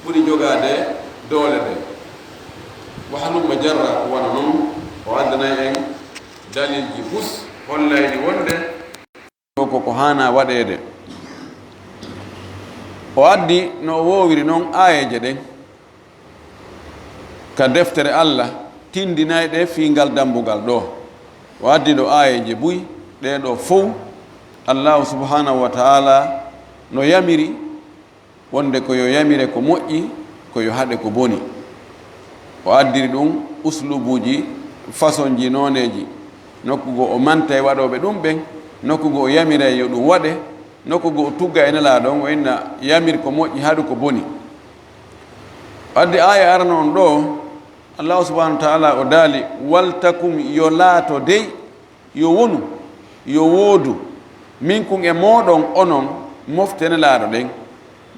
ɓuri jogade doole ɗe wa halumma jarra wona noon o addana en dalilji bus hollayni wonde koko hana waɗede o addi no o wowiri noon ayeje ɗen ka deftere Allah tindinayɗe fiingal dambugal ɗo o addi ɗo ayeje buy ɗeɗo fof allahu subhanahu wa taala no yamiri wonde ko yo yamire ko moƴƴi ko yo haɗe ko boni o addiri ɗum uslubuji façon ji noneji nokkugo o manta e waɗoɓe ɗum ɓen nokkugo o yamira yo ɗum waɗe nokkugo o tugga e nela ɗon o inna yamir ko moƴƴi haɗu ko boni o addi aya arano on ɗo allahu subhanahu wa taala o daali waltakum yo laato dey yo wonu yo woodu min kun e moɗon onon moftene laaɗo ɗen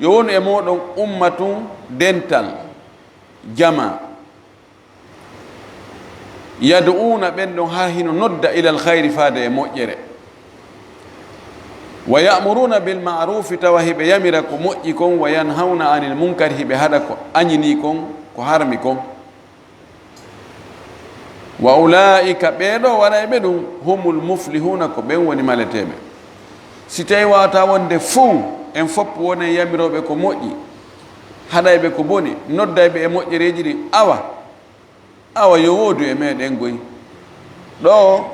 yo wonu e moɗon ummatum dental jama yad'una ɓen ɗon ha hino nodda ila alkhayri faade e moƴƴere wa ya'muruna bil ma'rufi tawa hiɓe yamira ko moƴƴi kon wa yanhawna anil munkari hiɓe haɗa ko añini kon ko harmi kon wa ulaika ɓeɗo waɗa e ɓe ɗum humul muflihuna ko ɓen woni maleteɓe si tawi wawata wonde fuu en fopp wonen yamiroɓe ko moƴƴi haɗayɓe ko boni noddayɓe e moƴƴereji ɗi awa yo woodu e meɗen goy ɗo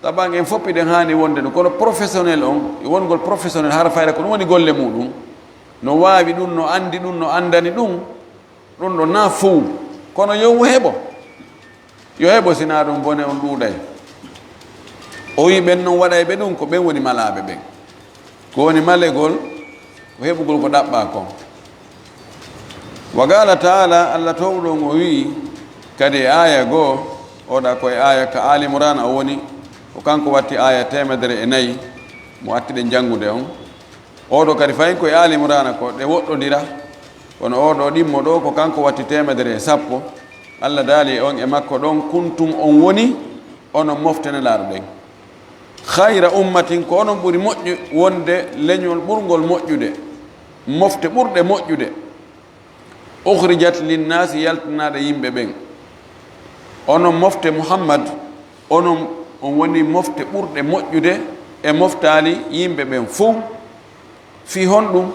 taban en foppiɗen hani wonde ɗum kono professionnel on wongol professionnel har fayda ko ɗum woni golle muɗum no wawi ɗum no andi ɗum no andani ɗum ɗum ɗo na fuu kono yo heɓo sina ɗum bone on ɗuuɗay o wi ɓen noon waɗa e ɓe ɗum ko ɓen woni malaɓe ɓen ko woni malegol ko heɓugol ko ɗaɓɓa kon wa qala taala allah towɗon o wi kadi e aya goo oɗa koye aya ka ali imran o woni ko kanko watti aya 104 mo attiɗe janngude on oɗo kadi fayin koye ali imran ko ɗe woɗɗodira kono oɗo ɗimmo ɗo ko kanko watti 110 allah daali on e makko ɗon kuntum on woni onon moftene laaɗo ɗen hayra ummatin ko onon ɓuri moƴƴu wonde leñol ɓurgol moƴƴude mofte ɓurɗe moƴƴude ukhrijat linnasi yaltanaɗe yimɓe ɓen onon mofte muhammad onon on woni mofte ɓurɗe moƴƴude e moftali yimɓe ɓen fuu fi honɗum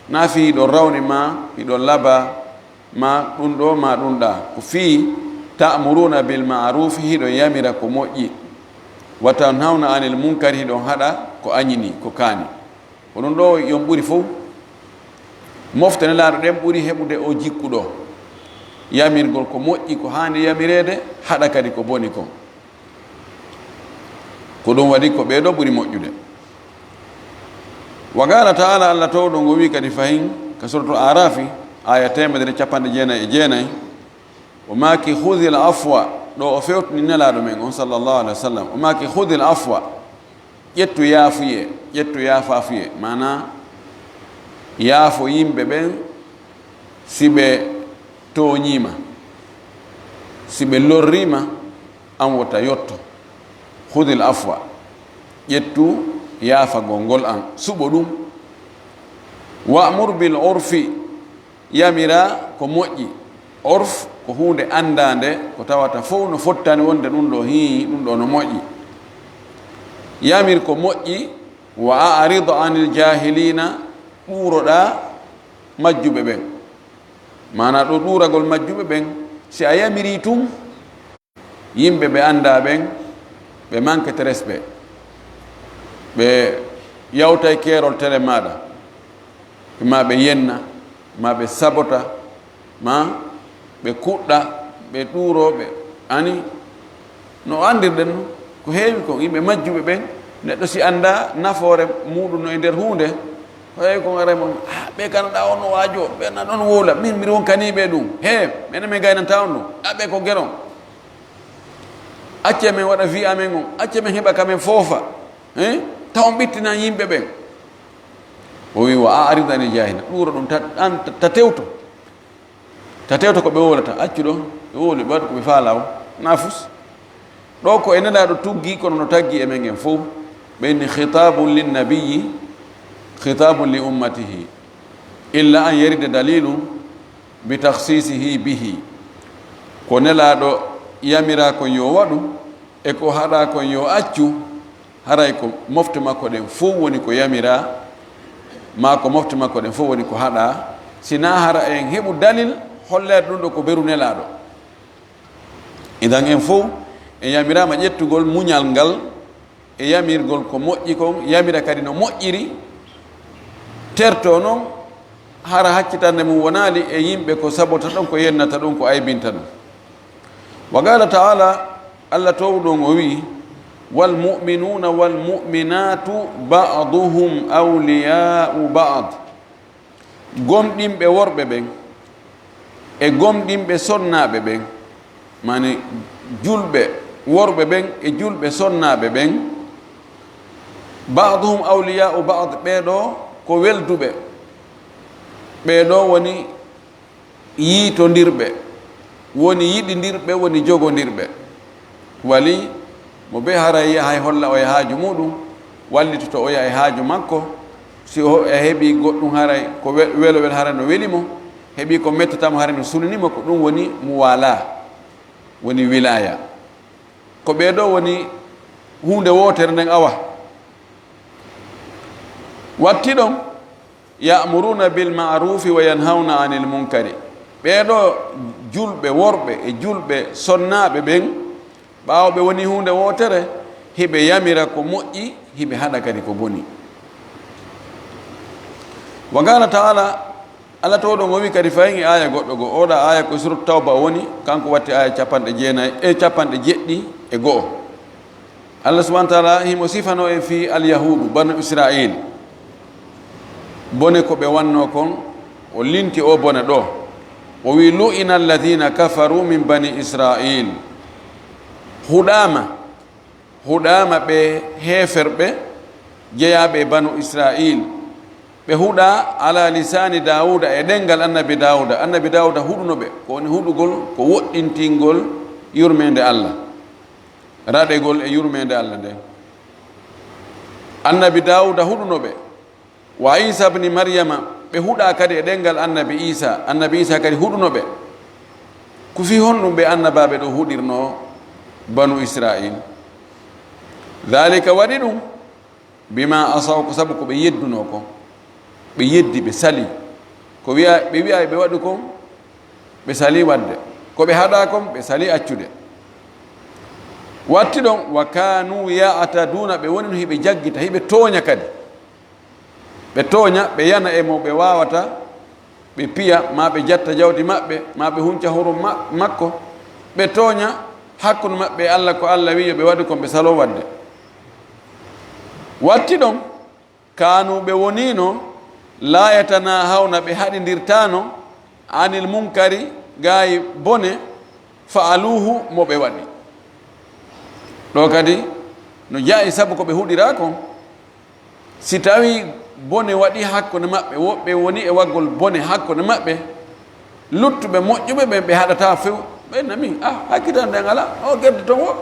na fi hiɗon rawni ma hiɗon laba ma ɗum ɗo ma ɗum ɗa ko fi ta'muruna bil ma'ruf hiɗon yamira ko moƴƴi wa tanhawna anil munkari hiɗon haɗa ko añini ko kaani ko ɗum ɗo yon ɓuri fof moftene laaɗo ɗen ɓuri heɓude o jikkuɗo yamirgol ko moƴƴi ko handi yamirede haɗa kadi ko boni kon ko ɗum waɗi ko ɓeeɗo ɓuri moƴƴude wa qala taala allah towɗo ngo wi kadi fayin ka suratul arafi aya 199 o maki hudil afwa ɗo o fewtini nelaɗo men on sallllahu alih wa sallam o maki hudil afwa ƴettu yaafafuye mana yaafo yimɓe ɓen siɓe toñima siɓe lorrima an wota yotto hudil afwa ƴettu yaafagol ngol an suɓo ɗum wa'mur bil urfi yamira ko moƴƴi orf ko hunde andande ko tawata fof no fottani wonde ɗum ɗo ɗum ɗo no moƴƴi yamir ko moƴƴi wa a'ridu anil jahilina ɗuuroɗa majjuɓe ɓen mana ɗo ɗuragol majjuɓe ɓen si a yamiri tun yimɓe ɓe anda ɓen ɓe manquete respect ɓe yawtay keerol tele maɗa ma ɓe yenna ma ɓe sabota ma ɓe kuɗɗa ɓe ɗuuroɓe ani no andirɗen no ko heewi kon yimɓe majjuɓe ɓen neɗɗo si anda nafoore muɗum no e nder hunde heewi kon aremon ɓe kanaɗa on no waajo ɓe na ɗon wowla min mbiɗa won kaniɓe ɗum minen min gaynanta on ɗum ɓe ko gueron acce men waɗa wi amen on acce men heɓa kamen foofa taw ɓittina yimɓe ɓen o wi wa aridani jahina ɗuro ɗum ta tewto ko ɓe wolata accu ɗo ɓe woli ɓe waɗa ko ɓe faala o nafus ɗo ko e nelaɗo tuggi kono no taggi e men en fof ɓenni khitabun linnabiyi khitabun li ummatihi illa an yarida dalilu bi takhsisihi bihi ko nelaɗo yamira kon yo waɗu e ko haɗa kon yo accu haray ko mofte makko ɗen fof woni ko yamira ma ko mofte makko ɗen fof woni ko haɗa sina hara en heɓu dalil hollere ɗum ɗo ko beru nelaɗo idan en fof en yamirama ƴettugol muñal ngal e yamirgol ko moƴƴi kon yamira kadi no moƴƴiri terto noon hara haccitande mum wonali e yimɓe ko sabota ɗon ko yennata ɗum ko aybinta ɗum wa qala taala allah towɗon o wi walmuminuna walmuminatu baduhum awliyau bad gomɗinɓe worɓe ɓen e gomɗinɓe sonnaɓe ɓen mani julɓe worɓe ɓen e julɓe sonnaɓe ɓen baduhum awliyau bad ɓeɗo ko welduɓe ɓeɗo woni yiitondirɓe woni yiɗidirɓe woni jogodirɓe wali mo be hara yiya hay holla o e haaju muɗum wallitoto o ya e haaju makko si o e heeɓi goɗɗum haray ko welowel hara no welimo heeɓi ko mettatamo hara no sunanimo ko ɗum woni muwala woni wilaya ko ɓeɗo woni hunde wotere nden awa watti ɗon ya'muruna bil ma'rufi wa yanhauna anil munkari ɓeɗo julɓe worɓe e julɓe sonnaɓe ɓen ɓawɓe woni hunde wotere hiɓe yamira ko moƴƴi hiɓe haɗa kadi ko boni wa qala taala allah towɗon o wi kadi fayin e aya goɗɗo go oɗa aya ko surat tawba woni kanko watti aya capanɗe jeenayyi e capanɗe jeɗɗi e go'o allah subahana taala himo sifano e fi alyahudu banu israil bone ko ɓe wanno kon o linti o bone ɗo o wi lu'ina alladina kafaru min bani israil huɗama ɓe heferɓe jeeyaɓe banu israil ɓe huɗa ala lisani dawuda e ɗengal annabi dawuda huɗuno ɓe ko woni huɗugol ko woɗɗintingol yurmede allah raɗegol e yurmede allah nde annabi dawuda huɗuno ɓe wa isa bni maryama ɓe huɗa kadi e ɗengal annabi isa kadi huɗuno ɓe ko fi honɗum ɓe annabaɓe ɗo huɗirno banu israil dhalika waɗi ɗum bima asaw ko saabu ko ɓe yedduno ko ɓe yeddi ɓe sali ko ɓe wiya ɓe waɗi kon ɓe sali wadde ko ɓe haɗa kon ɓe sali accude watti ɗon wa kanu ya'taduna ɓe woni no hiɓe jaggita hiɓe tooña kadi ɓe tooña ɓe yana e mo ɓe wawata ɓe piya ma ɓe jatta jawdi maɓɓe ma ɓe hunca horum makko ɓe tooña hakkude maɓɓe allah ko allah wi ɓe waɗi kon ɓe salo wadde watti ɗon kanu ɓe wonino la yatanahawna ɓe haɗidirtano anil munkari gayi bone fa'aluhu mo ɓe waɗi ɗo kadi no jaayi saabu ko ɓe huɗira kon si tawi bone waɗi hakkude maɓɓe woɓɓe woni e waggol bone hakkude maɓɓe luttuɓe moƴƴuɓe ɓen ɓe haɗata few ɓe nami hakkitan nden ala o gerde ton wo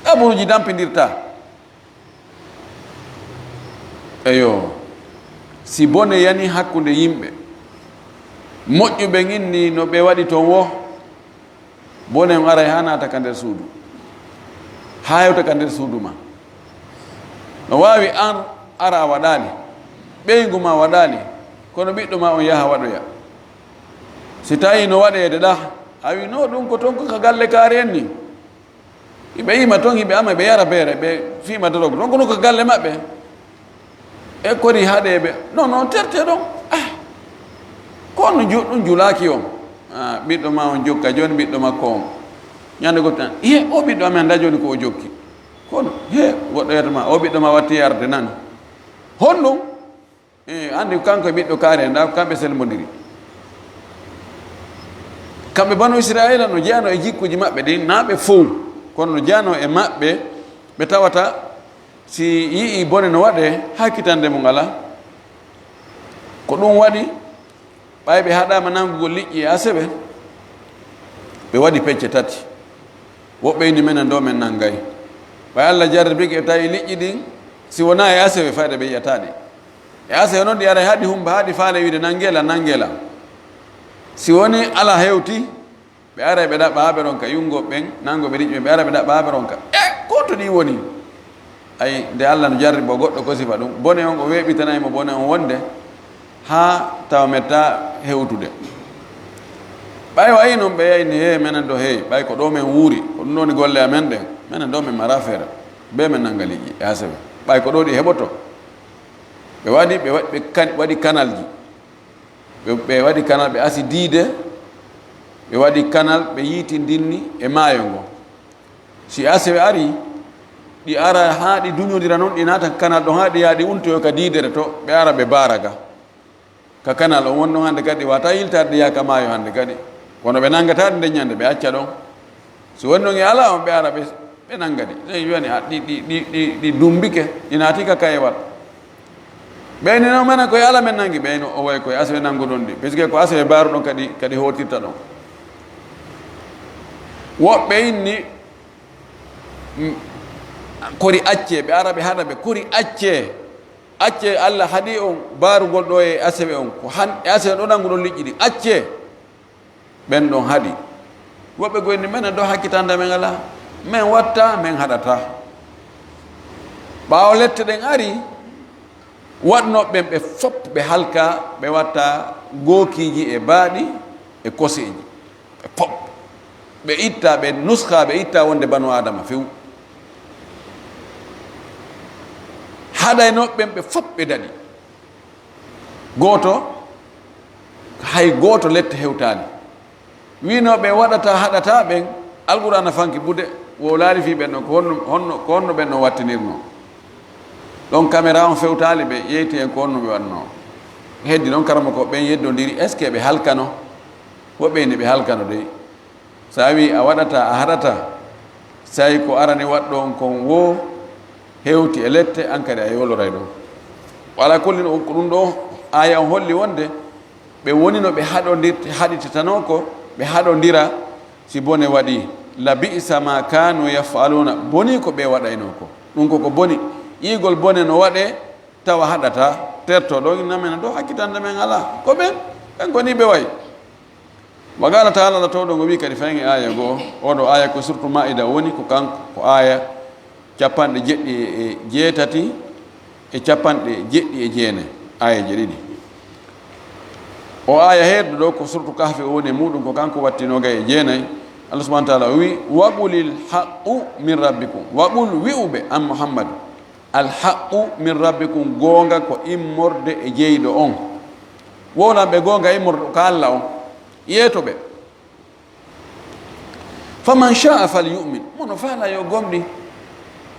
aburuji dampidirta eyo si bone yani hakkude yimɓe moƴƴuɓe ginni no ɓe waɗi ton wo bone on aray ha nata ka nder suudu ha hewta ka nder suudu ma no wawi an ara a waɗani ɓeygu ma waɗani kono ɓiɗɗo ma on yaha waɗoya si tawi no waɗede ɗa a wi no ɗum ko ton ko ka galle kaari en ni hiɓe yima toon hiɓe ama ɓe yara beere ɓe fima dorogo ɗon kono ko galle maɓɓe e kori haɗeɓe non terte ɗon kono ɗum julaki on ɓiɗɗo ma on jokka joni ɓiɗɗo makko on ñande goɗɗo tan ye o ɓiɗɗo amen da joni ko o jokki kono he goɗɗo yetama o ɓiɗɗo ma watti yarde nan honɗum andi kanko e ɓiɗɗo kaari en da kamɓe selmodiri kamɓe banu israila no jeyano e jikkuji maɓɓe ɗin naɓe fof kono no jeyano e maɓɓe ɓe tawata si yii bone no waɗe hakkitande mo ngala ko ɗum waɗi ɓay ɓe haɗama nangugol liƴƴi e aseɓe ɓe waɗi pecce tati woɓɓe indi menen do men nanggay ɓay allah jarribiki e tawi liƴƴi ɗin si wona e aseɓe fayde ɓe yiyataɗi e aseɓe noon ɗi ara haɗi humba haɗi faale wiide nanngela si woni ala hewti ɓe ara ɓe ɗaɓɓaɓe ɗon ka yungo ɓen nangoɓe riƴɓe ɓe ara ɓe ɗaɓɓaɓe ɗon ka koto ɗi woni ay nde Allah no jarri bo goɗɗo ko sifa ɗum bone on o weeɓitanaymo bone on wonde ha tawa metta hewtude ɓay o ayi noon ɓe yayni he menen ɗo hey ɓay ko ɗo men wuuri ko ɗum ɗoni golle amen ɗen minen ɗo min mara feere be men nanga liƴƴi e hasaɓe ɓay ko ɗo ɗi heɓoto ɓe waɗi ɓe waɗi canal ji ɓe waɗi canal ɓe asi diide ɓe waɗi canal ɓe yiiti ndinni e maayo ngo si aseɓe ari ɗi ara ha ɗi duñodira noon ɗi naata canal ɗon ha ɗi yaa ɗi untoyo ka diidere to ɓe ara ɓe baaraga ka canal on wonɗon hannde kadi wata yiltade ɗi yaaka maayo hannde kadi kono ɓe nangatade nde ñande ɓe acca ɗon so woni ɗon e ala on ɓe ara ɓe nangadi ei wiyani ɗi dumbike ɗi naati ka kayewal ɓeyni no menen koye ala men nangi ɓeyno o way koye asaɓe nangu ɗon ɗi puisque ko asaɓe baaru ɗon kadi hotirta ɗon woɓɓe inni kori acce ɓe ara ɓe haɗa ɓe kori acce Allah haɗi on baarugol ɗo e asaɓe on ko e asaɓe ɗo nangu ɗon liƴƴi ɗi acce ɓen ɗon haɗi woɓɓe goyni menen ɗo hakkitande men ala min watta min haɗata ɓaawo lette ɗen ari waɗnoɓɓen ɓe fof ɓe halka ɓe watta gookiji e baaɗi e koseji ɓe fof ɓe itta ɓe nuska ɓe itta wonde banu adama few haɗaynoɓɓen ɓe fof ɓe daɗi gooto hay gooto lette hewtani winoɓe waɗata haɗata ɓen alqur'ana fanki bude wo laari fi ɓen ɗon ko honno ɓen ɗon wattinirno ɗon caméra on fewtali ɓe yeyti en ko honno ɓe watno heddi ɗon karama ko ɓen yeddodiri est ce que ɓe halkano woɓɓeyni ɓe halkano dey sa wi a waɗata a haɗata sayi ko arani waɗɗo on kon wo hewti e lette an kadi a yoloray ɗon wala kolli ko ɗum ɗo aya on holli wonde ɓe woni no ɓe haɗititano ko ɓe haɗodira si bone waɗi la bi'sa ma kanu yafaluna boni ko ɓe waɗayno ko ɗum koko boni igol bone no waɗe tawa haɗata terto ɗo namen ɗo hakkitande men ala ko ɓen goni ɓe wayi wa qala taala la tawɗo ngo wi kadi fayi aya goo oɗo aya ko surtout maida woni ko kanko ko aya capanɗe jeɗɗi e jeetati e capanɗe jeɗɗi e jeene ayaji ɗiɗi o aya heerdo ɗo ko surtout kahfe woni e muɗum ko kanko wattinoga e jeenayi Allah subahana taala o wi waqulil haqqu min rabbikum waqul wi'uɓe an muhammad al haqqu min rabbikum goonga ko immorde e jeyɗo on wowlanɓe goonga immorde ko Allah on yeetoɓe faman sha'a falyumin mono faala yo gomɗi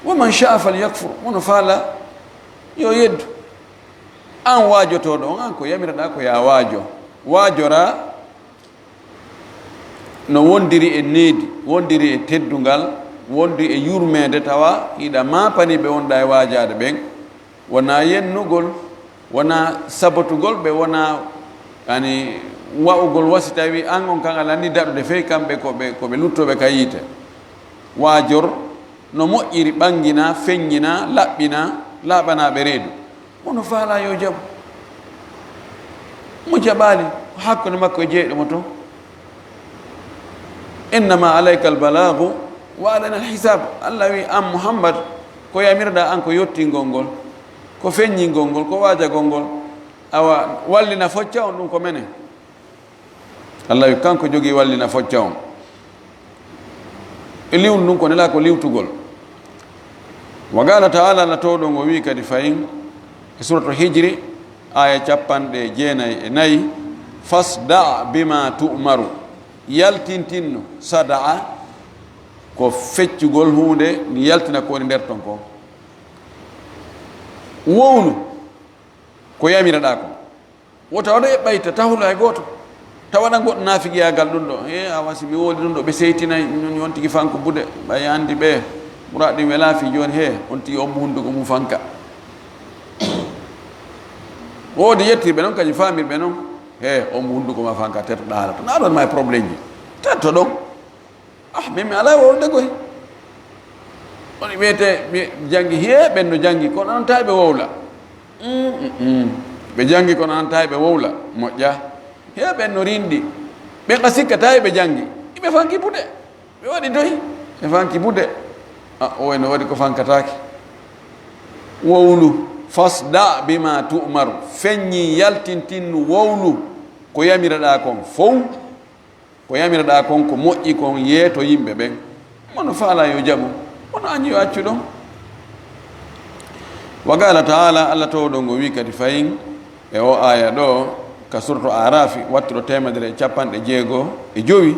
waman sha'a falyakfur mono faala yo yeddu an waajotoɗo on an ko yamiraɗa ko ya waajora no wondiri e needi wondiri e teddungal wondi e yurmede tawa hiɗa mapaniɓe wonɗa e waajade ɓen wona yennugol wona sabatugol ɓe wona ani wa'ugol wasi tawi an on kan ala ni daɗude fey kamɓe koɓe luttoɓe ka yiite waajor no moƴƴiri ɓangina feññina laɓɓina laaɓanaɓe reedu mono faala yo jaɓu mo jaɓaali hakkude makko e jeyɗomo to innama alayka albalagu wa alana alhisab Allah wi an muhammad ko yamirɗa an ko yettingol ngol ko feññingol ngol ko waajagol ngol awa wallina focca on ɗum ko menen Allah wi kanko jogii wallina focca on e liwnu ɗum ko nela ko liwtugol wa qala taala na towɗo ngo wi kadi fayin e suratu hijri aya capanɗe jeenayi e nayi fasda bima tu'maru yaltintinno sadaa ko feccugol hunde ni yaltina ko woni nder ton ko wowlu ko yamiraɗa ko wota waɗa eɓɓayta tahulu hay gooto tawaɗa goɗɗo naafigiyagal ɗum ɗo e awa si mi woodi ɗum ɗo ɓe seytinayi on tigi fanko bude ɓay andi ɓe ɓuraɗ ɗum welaafi joni he on tigi ommo hunduko mum fanka woodi yettirɓe noon kañum famirɓe noon he ommo hunduko ma fanka tertoɗa haala to naɗon ma e probléme ji terto ɗon min mi ala wowde koy on wiyete jangi heeɓen no jangi kono ananta ɓe wowla ɓe jangi kono ananta ɓe wowla moƴƴa heeɓen no rinɗi ɓe ka sikkata ɓe jangi ɓe fanki buɗe ɓe waɗi doyi ɓe fanki buɗe o ene waɗi ko fankatake wowlu fasda bima tu'mar feññi yaltintinnu wowlu ko yamiraɗa kon fow ko yamiraɗa kon ko moƴƴi kon yeeto yimɓe ɓen mono faala yo jaɓu wono añi yo accu ɗon wa qala taala allah towɗo ngo wi kadi fayin e o aya ɗo ka suratu arafi wattuɗo 155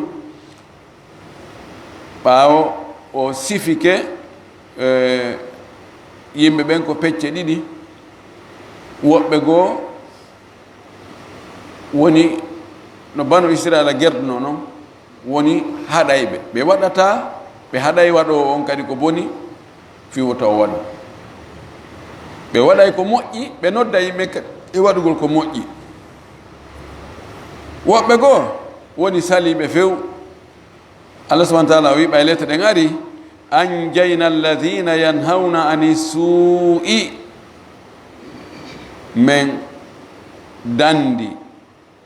ɓaawo o sifike yimɓe ɓen ko pecce ɗiɗi woɓɓe goo woni no banu israila gerduno noon woni haɗayɓe ɓe waɗata ɓe haɗay waɗo on kadi ko boni fiwota o waɗa ɓe waɗay ko moƴƴi ɓe nodda yimɓe e waɗugol ko moƴƴi woɓɓe goo woni saliɓe few allah subahana taala wi ɓay lette ɗen ari anjayna alladina yanhawna ani suu'i men dandi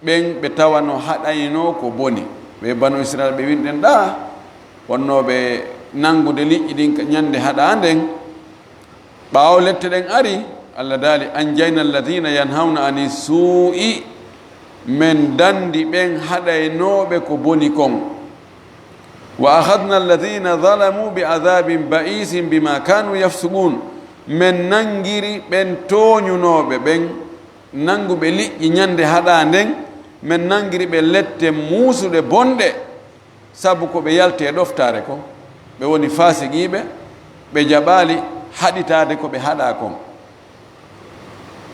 ɓen ɓe tawano haɗayno ko boni ɓe banu israil ɓe winɗen ɗa wonnoɓe nangude liƴƴi ɗin ñande haɗa nden ɓaawo lette ɗen ari allah daali anjayna alladina yanhawna ani suu'i men dandi ɓen haɗaynoɓe ko boni kon wa ahadna alladina zalamu bi adabin ba'isin bima kanu yafsuqun men nangiri ɓen toñunoɓe ɓen nanguɓe liƴƴi ñande haɗa nden men nangiri ɓe lette muusuɗe bonɗe sabu ko ɓe yalte ɗoftare ko ɓe woni fasiqiɓe ɓe jaɓali haɗitade ko ɓe haɗa kon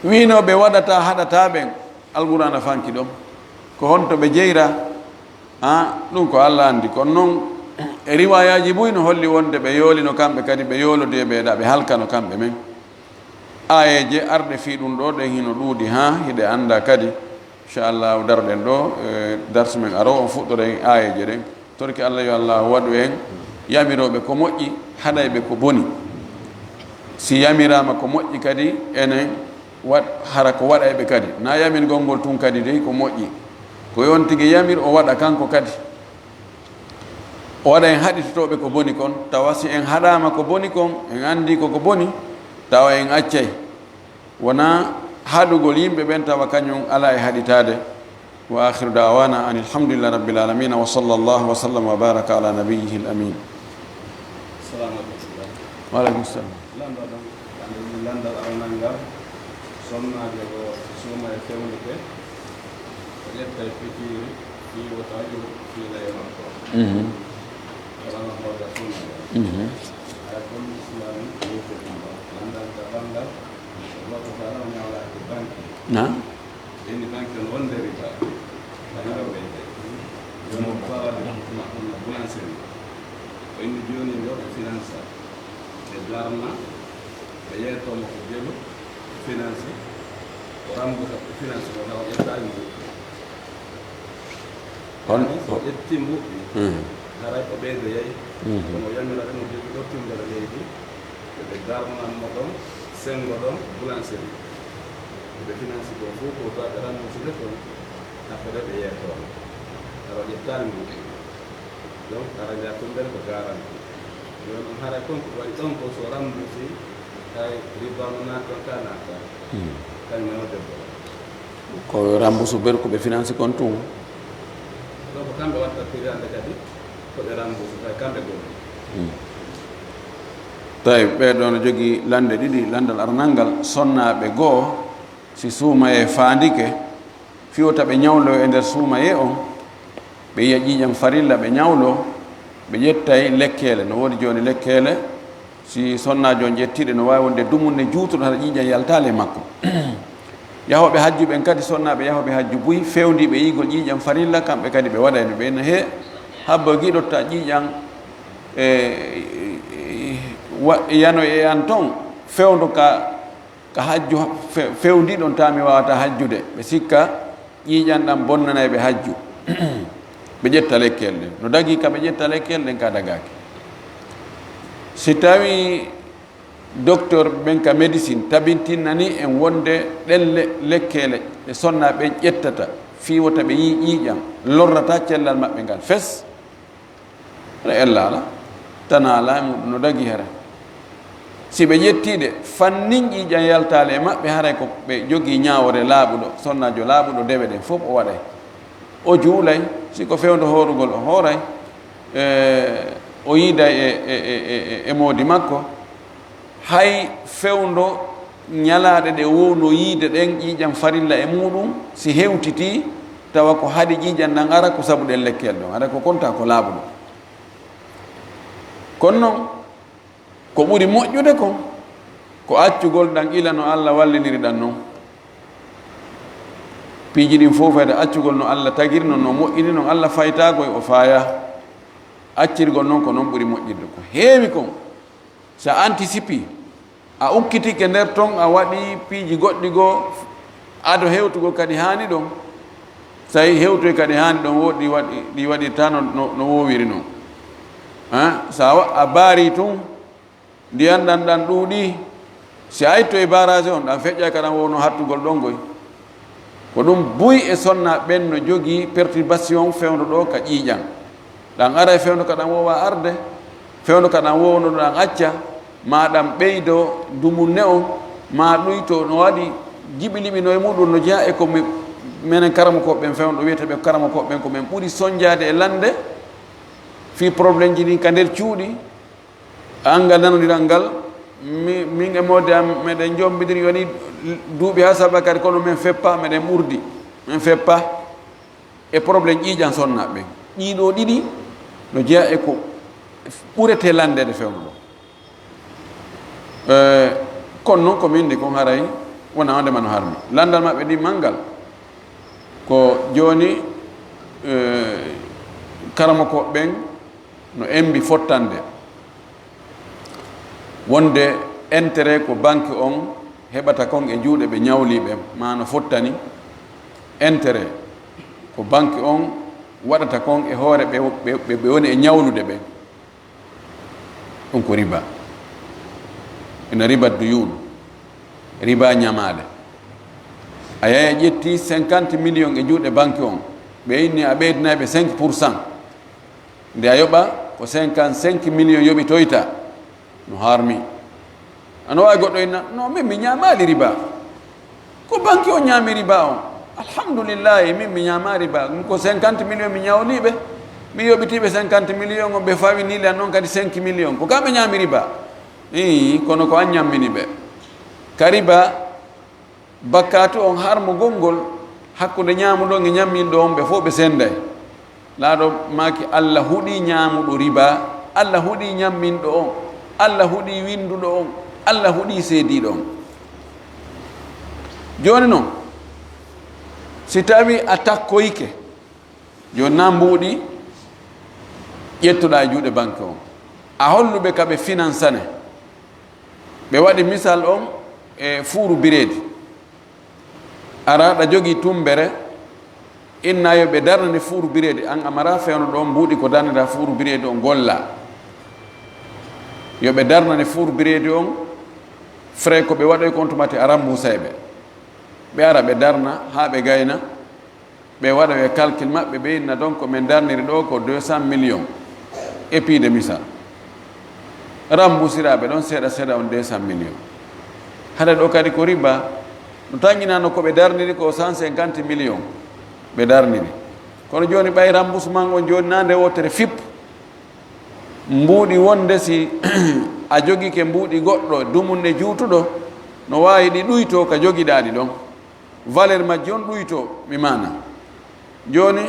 wino ɓe waɗata haɗata ɓen alqur'ana fanki ɗon ko honto ɓe jeyra ɗum ko allah andi kono noon e riwayaji buy no holli wonde ɓe yoolino kamɓe kadi ɓe yoolode ɓeeɗa ɓe halkano kamɓe men ayeje arɗe fi ɗum ɗo ɗen hino ɗuuɗi ha hiɗe anda kadi inchallahu darɗen ɗo darse men aro on fuɗɗoɗen ayeje ɗen torki allah yo allah waɗu en yamiroɓe ko moƴƴi haɗayɓe ko boni si yamirama ko moƴƴi kadi enen hara ko waɗayɓe kadi na yamirgol ngol tun kadi dey ko moƴƴi ko yon tigui yamir o waɗa kanko kadi o waɗa en haɗitotoɓe ko boni kon tawa si en haɗama ko boni kon en andi koko boni tawa en accay wona haɗugol yimɓe ɓen tawa kañum ala e haɗitade wa akhiru dawana an alhamdulillah rabbil alamin wa sallallahu wa sallam wa baraka ala nabiyihi l amin waaleykum salam sonnaade ko suuma e fewnde o ƴettay fitiri fiiwotaji fiila e makko alama hoda sunnaade hay kon islam yewte ɗum ɗo landal ka banngal goto tara o ñawlaaki banque eni banque on wonde riba tañaroɓe jono fawade makkono boulancerie o inni joni ɗo ɓe finance ɓe darna ɓe yeetomo ko jelu finance o rambuta finance o tawa ƴettaki mbuɗɗi o ƴetti mbuɗɗi haray o ɓeydo yeyi kono yamira ɗum o jogi ɗottindere leydi ɓe darnanmo ɗon sengo ɗon boulancerie ɓe finance ɗo fof ko ta ɓe remboursede toon après ɓe yeetono ara o ƴettani mbuɗɗi donc ara ndeya tumɓere ko garanti yo noon haray kon ko waɗi ɗon ko so remboursi hay ribano naat ɗon ka naata kañum nano debbo ko rembourse ber ko ɓe finance kon tun ɗo ko kamɓe watta pirande kadi koɓe rembourse tay kamɓe goɗɗi tawi ɓeɗo no jogui lande ɗiɗi landal arnal ngal sonnaɓe goho si suumaye fandike fiwta ɓe ñawlo e nder suumaye on ɓe yiya ƴiƴam farilla ɓe ñawlo ɓe ƴettay lekkele no wodi joni lekkele si sonnajo ƴettiɗe no wawi wonde dumunne juutuɗo hata ƴiƴam yaltale makko yahoɓe hajju ɓen kadi sonnaɓe yahoɓe hajju buy fewdiɓe yigol ƴiƴam farilla kamɓe kadi ɓe waɗayno ɓeyno he habba guiɗotta ƴiƴam yano e an toon fewdo ka hajju fewdiɗon tami wawata hajjude ɓe sikka ƴiƴam ɗam bonnanayɓe hajju ɓe ƴetta lekkel ɗen no dagui ka ɓe ƴetta lekkel ɗen ka dagaki si tawi docteur ɓen ka médecine tabintinnani en wonde ɗelle lekkele ɗe sonnaɓe ƴettata fiwota ɓe ƴiiƴam lorrata cellal maɓɓe ngal fes aɗa ellala tana ala muɗum no dagi hara si ɓe ƴettiɗe fannin ƴiiƴam yaltale e maɓɓe haray ko ɓe jogii ñaawore laaɓuɗo sonnajo laaɓuɗo dewe ɗen fof o waɗay o juulay siko fewndo hoorugol o hooray o yiiday e moodi makko hay fewndo ñalaaɗe ɗe wowno yiide ɗen ƴiiƴam farilla e muɗum si hewtiti tawa ko haɗi ƴiiƴam ɗan ara ko sabu ɗen lekkel ɗon aɗa ko konta ko laaɓuɗo kono noon ko ɓuri moƴƴude kon ko accugol ɗan ila no Allah walliniri ɗan noon piiji ɗin fof fayde accugol no Allah tagiri noon no moƴƴini noon Allah faytagoy o faaya accirgol noon ko noon ɓuri moƴƴirde ko heewi kon so anticipe a ukkitike nder ton a waɗi piiji goɗɗi goo ado hewtugol kadi haani ɗon so tawi hewtoy kadi haani ɗon woɗi ɗi waɗirta no wowiri noon so a baari tun ndiyan ɗan ɗan ɗuuɗi si a itto e barage on ɗan feƴƴa kaɗan wowno hattugol ɗon goy ko ɗum buy e sonna ɓen no jogii perturbation fewndo ɗo ka ƴiiƴam ɗan ara e fewndo kaɗan wowa arde fewndo kaɗan wowno ɗo ɗan acca ma ɗam ɓeydo dumunne o ma ɗuyto no waɗi jiɓiliɓino e muɗum no jeeya e ko minen karama koɓɓen fewndo wiyata ɓe karama koɓɓen ko men ɓuri soñjade e lande fi probléme ji ɗin ka nder cuuɗi angal nanodiral ngal min e mode am meɗen jombidiri woni duuɓi ha saba kadi kono min feppa meɗen ɓurdi min feppa e probléme ƴiiƴan sonnaɓe ɗiɗo ɗiɗi no jeeya e ko ɓurete landede fewndo ɗo kono noon ko min ndi kon haray wona wondema no harmi landal maɓɓe ɗi manngal ko joni karama koɓɓen no embi fottande wonde intérêt ko banque on heɓata kon e juuɗe ɓe ñawliɓe ma no fottani intérêt ko banque on waɗata kon e hoore ɓe woni e ñawlude ɓe ɗum ko riba ina riba duyun riba ñamaade a yaya ƴetti 50 millions e juuɗe banque on ɓe inni a ɓeydinaɓe 5% nde a yoɓa ko 55 millions yoɓitoyta no harmi ano wawi goɗɗo inna non min mi ñamali riba ko banque o ñaami riba on alhamdoulillahi min mi ñama riba ko 50 millions mi ñawliɓe mi yoɓitiɓe 50 millions o ɓe fawinile an noon kadi 5 millions ko kamɓe ñaami riba i kono ko an ñammini ɓe ka riba bakkatu on harmo gongol hakkude ñamuɗon e ñamminɗo on ɓe fof ɓe senday laaɗo maki Allah huuɗi ñamuɗo riba Allah huuɗi ñamminɗo on Allah huuɗi winduɗo on Allah huuɗi seediɗo on joni noon si tawi a takkoyke joni na mbuuɗi ƴettuɗa e juuɗe banque on a holluɓe kaɓe financane ɓe waɗi misal on e fuuru bireedi ara ɗa jogii tumbere inna yo ɓe darnane fuuru bireedi an amara fewno ɗon mbuuɗi ko darnida fuuru bireedi on golla yo ɓe darnane fuuru bireedi on frais ko ɓe waɗoy contomate aran mbusayɓe ɓe ara ɓe darna haa ɓe gayna ɓe waɗa e calcul maɓɓe ɓe inna donc min darniri ɗo ko 200 millions épide misal remboursiraɓe ɗon seeɗa seeɗa on 200 millions hade ɗo kadi ko riba no tañinano ko ɓe darniri ko 150 millions ɓe darniri kono joni ɓay remboursement on joni na nde wotere fip mbuuɗi wonde si a jogike mbuuɗi goɗɗo dumunne juutuɗo no wawi ɗi ɗuyto ka jogiɗaɗi ɗon valeur majji on ɗuyto mi mana joni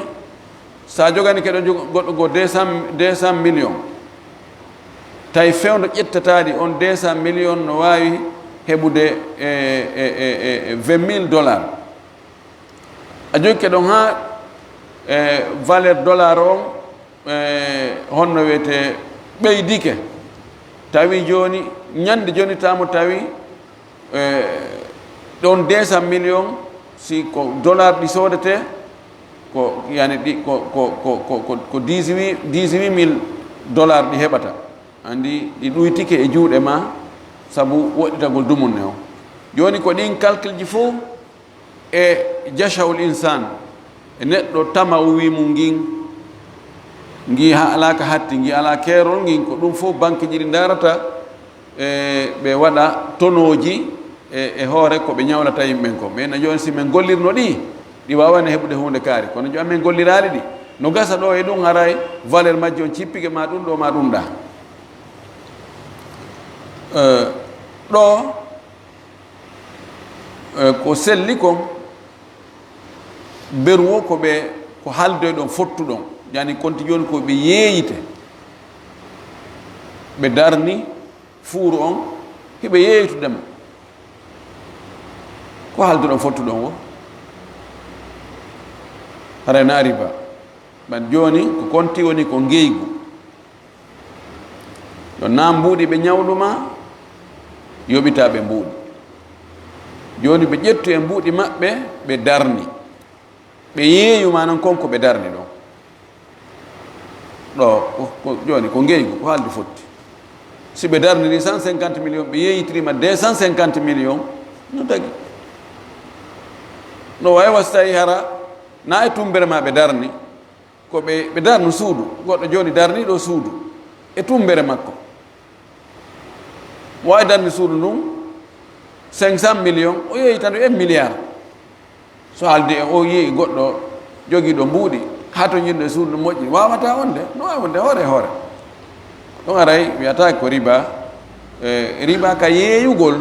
sa jogani keɗo goɗɗo go 200 millions tawi fewndo ƴettataɗi on 200 millions no wawi heɓude $20,000 a jogi keɗon ha valeur dollar on honno wiyete ɓeydike tawi joni ñande joni tamo tawi ɗon 200 millions si ko dollar ɗi sodete ko yani ɗi ko 18,000 $, ɗi heɓata andi ɗi ɗuytike e juuɗe ma sabu woɗɗitagol dumunne o joni ko ɗin calcule ji fof e jashawul insan e neɗɗo tama o wi mum ngi alaka hatti ngi ala keerol ngin ko ɗum fof banque ji ɗi darata ɓe waɗa tonoji e hoore ko ɓe ñawlata yimɓen ko mais no joni si min gollirno ɗi wawani heɓude hunde kaari kono joni amin gollirali ɗi no gasa ɗo e ɗum haray valeur majji on cippike ma ɗum ɗo ma ɗum ɗa ɗo ko selli kon beruwo ko haaldoy ɗon fottuɗon yani konti joni ko ɓe yeeyite ɓe darni fuuru on hiɓe yeeytudema ko haalduɗon fottuɗon wo haray na riba ɓan joni ko konti woni ko ngeygu yo na mbuuɗi ɓe ñawɗuma yoɓitaɓe mbuuɗi joni ɓe ƴettu e mbuuɗi maɓɓe ɓe darni ɓe yeeyuma noon konko ɓe darni ɗon ɗo joni ko ngeygu ko haaldi fotti si ɓe darniri 150 millions ɓe yeeyitirima 250 millions no tagi no wawi wasi tawi hara na e tumbere ma ɓe darni ko ɓe darnu suudu goɗɗo joni darni ɗo suudu e tumbere makko wawi darni suudu ndun 500 millions o yeeyi tan 1 milliard so haaldi e o yeeyi goɗɗo jogiiɗo mbuuɗi ha to ñinɗo e suudu moƴƴi wawata wonde no wawi wonde hoore hoore ɗon aray wiyataki ko riba riba ka yeeyugol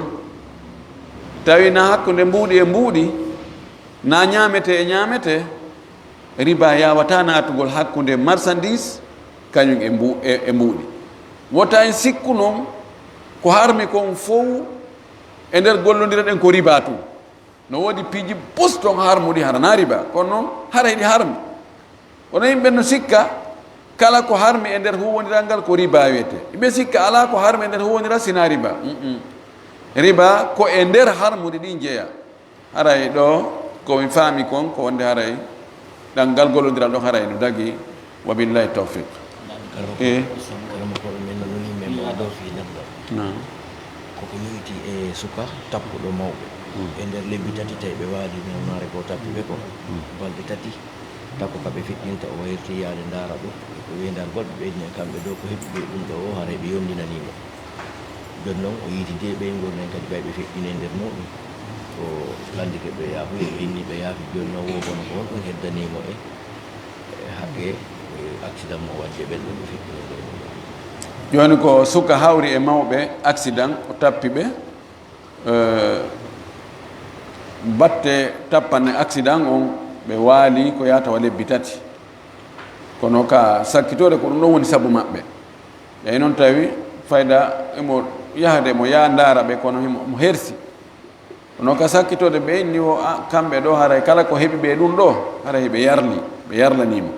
tawi na hakkude mbuuɗi e mbuuɗi na ñaamete e ñaamete riba yawata natugol hakkude marchandise kañum e mbuuɗi wota en sikku noon ko harmi kon fof e nder gollodira ɗen ko riba tum no woodi piiji bus ton harmuɗi harana riba kono noon hara heɗi harmi kono yimɓe no sikka kala ko harmi e nder huwodiral ngal ko riba wiyete yimɓe sikka ala ko harmi e nder huwodiral sina riba riba ko e nder harmude ɗi jeeya haray ɗo komi faami kon ko wonde haray ɗan ngal gollodiral ɗon haray no dagi wabillahi tawfiq koko yowiti e suka tappuɗo mawɓe e nder lebbi tati tawi ɓe waali nawnare ko tappi ɓe ko balɗe tati takko kaɓe fiɗɗinta o wayirti yaade ndaara ɗum ko wendal goɗɓe ɓeyni kamɓe dow ko heɓɓi ɓe ɗum ɗo o haray ɓe yondinanimo joni noon o yiiti de ɓeygol nen kadi ɓay ɓe feƴƴine nder muɗum o landike ɓe yaafuy ɓe inni ɓe yaafi joni noon wogono ko won ɗum heddanimo e haqqe accident mo wadde ɓenɗo ɓe feƴƴine nder muɗum joni ko suka hawri e mawɓe accident o tappi ɓe batte tappanne accident on ɓe waali ko yatawa lebbi tati kono ka sakkitore ko ɗum ɗon woni sabu maɓɓe eyi noon tawi fayda emo yahde mo yaa ndaara ɓe kono mo hersi kono ka sakkitode ɓe inni o kamɓe ɗo haray kala ko heɓi ɓe ɗum ɗo haray ɓe yarlanimo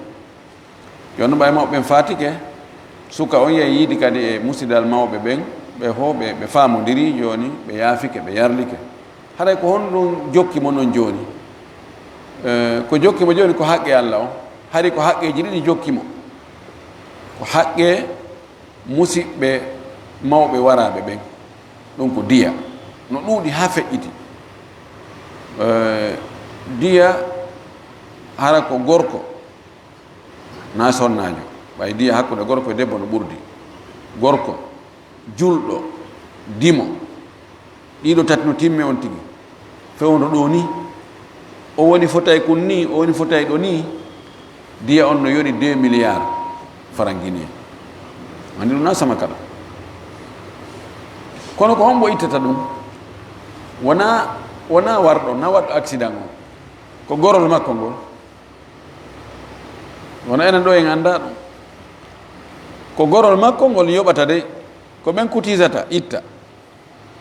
joni ɓay mawɓen fatike suka on yehi yiidi kadi e musidal mawɓe ɓen ɓe ho ɓe famodiri joni ɓe yaafike ɓe yarlike haray ko honɗum jokkimo noon joni ko jokkimo joni ko haqqe Allah o hari ko haqqeji ɗiɗi jokkimo ko haqqe musidɓe mawɓe waraɓe ɓen ɗum ko diya no ɗuuɗi ha feƴƴiti diya hara ko gorko na sonnajo ɓay diya hakkude gorko e debbo no ɓurdi gorko julɗo dimo ɗiɗo tati no timme on tigi fewndo ɗo ni o woni fotay kon ni o woni fotay ɗo ni diya on no yoni 2 milliards franc guinéen andi ɗum na sama kala kono ko hombo ittata ɗum wona warɗo na waɗɗo accident o ko gorol makko ngol wona enen ɗo en annda ɗum ko gorol makko ngol yoɓata de ko ɓen kutisata itta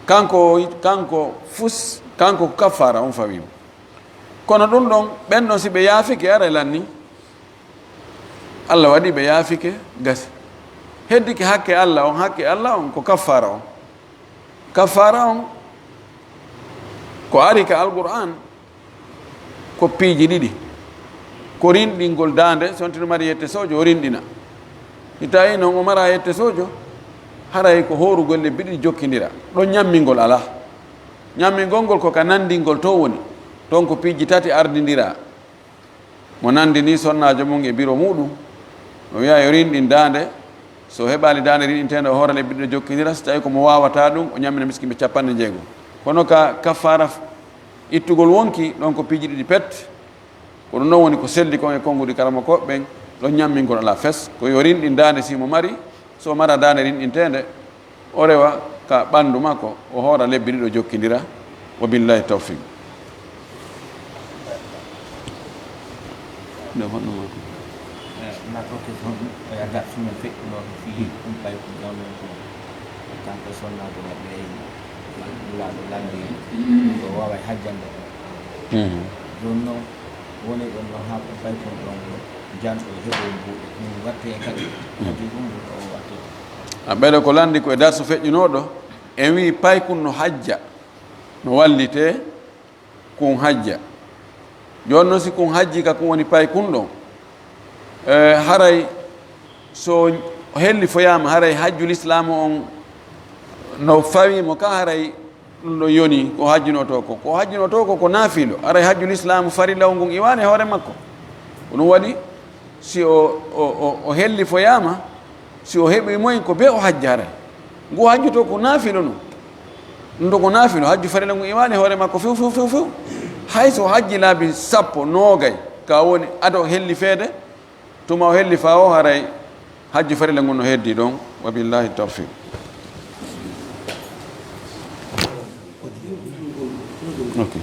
kanko fus kanko ko kaffara on fawima kono ɗum ɗon ɓen ɗon si ɓe yaafike ara lanni Allah waɗi ɓe yaafike gasi heddike hakke Allah on ko kaffara on ko ari ka alquran ko piiji ɗiɗi ko rinɗingol dande sontino mari yette sojo o rinɗina si tawi noon o mara yette sojo haray ko horugol lebbi ɗiɗi jokkidira ɗon ñammingol ala ñammingol ngol ko ka nandingol to woni toon ko piiji tati ardidira mo nandi ni sonnajo mum e biro muɗum no wiya yo rinɗin dande so heɓali dande rinɗintede o hoora lebbiɗo jokkidira so tawi komo wawata ɗum o ñammina miskimɓe 50 kono ka kaffara ittugol wonki ɗon ko piiji ɗiɗi pet kono noon woni ko selli kon e konngudi karama koɓe ɓen ɗon ñammingol ala fes ko yo rinɗin dande simo mari so mara dande rinɗintede o rewa ka ɓandu makko o hoora lebbi ɗiɗo jokkidira wa billahi tawfiq Nak oke son agak sumen fik no fi umpai pun ko tan ko sonna do be la landi ko wawa hajjande donno woni don no ha umpai pun don jan o hebo bu watte kadi kadi dum o watte aɓeɗe ko landi ko e darso feƴƴunoɗo en wi paykun no hajja no wallite kun hajja joni noon si kun hajji ka kun woni paykun ɗon haray so helli foyama haray hajjul islamu on no fawimo ka haray ɗum ɗo yoni ko hajjunoto ko hajjunoto ko naafilo haray hajjul islamu farilla o ngun iwani hoore makko ko ɗum waɗi si o helli foyama si o heɓi moyen ko be o hajja haray ngu hajjuto ko naafilo ɗum ɗo ko naafilo hajju farilla ngu iwani hoore makko few hay so hajji laabi 10 ka woni ado helli feede tuma o helli fa o haray hajju farilla ngun no heddi ɗon wa billahi tawfiq okay